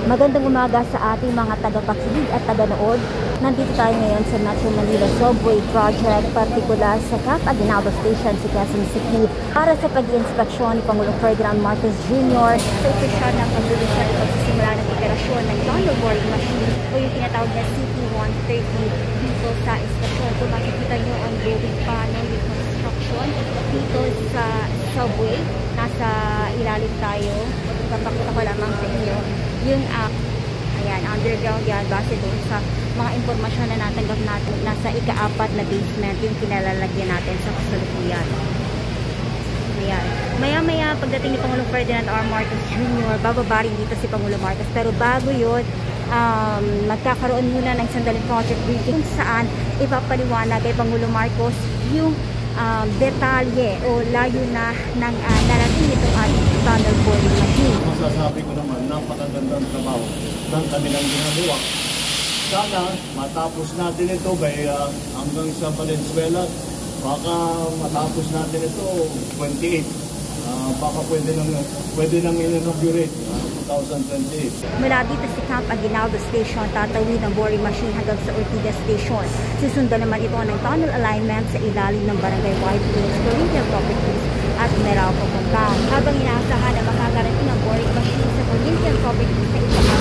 Magandang umaga sa ating mga tagapakinig at taganood. Nandito tayo ngayon sa Metro Manila Subway Project, partikular sa Camp Aguinaldo Station sa Quezon City para sa pag-iinspeksyon ni Pangulong Ferdinand Marcos Jr. sa opisyal na paglulusad at pagsisimula ng operasyon ng tunnel boring machine o yung tinatawag na CT-130 dito sa istasyon. Kung makikita nyo ang ongoing pa ng construction dito sa subway, nasa ilalim tayo. Papakita ko lamang sa inyo yung ayan, underground yan, base doon sa mga impormasyon na natanggap natin. Nasa ika-4 na basement yung kinalalagyan natin sa kasalukuyan. Ayan. Maya-maya pagdating ni Pangulong Ferdinand R. Marcos Jr., bababa rin dito si Pangulong Marcos. Pero bago yun, magkakaroon muna ng sandaling project briefing saan ipapaliwanag kay Pangulong Marcos yung detalye o layo na ng narating itong ating tunnel boring machine. Masasabi ko naman, napakagandang trabaho ng kanilang ginagawa. Sana matapos natin ito hanggang sa Valenzuela, baka matapos natin ito 28. Baka pwede nang inaugurate 2028. Mula dito sa Camp Aguinaldo Station, tatawid ang boring machine hanggang sa Ortigas Station. Susundan naman ito ng tunnel alignment sa ilalim ng Barangay White Plains, Corinthian Properties at Meralco Compound. Habang inaasahan na makakarating ang boring machine sa Corinthian Properties sa ika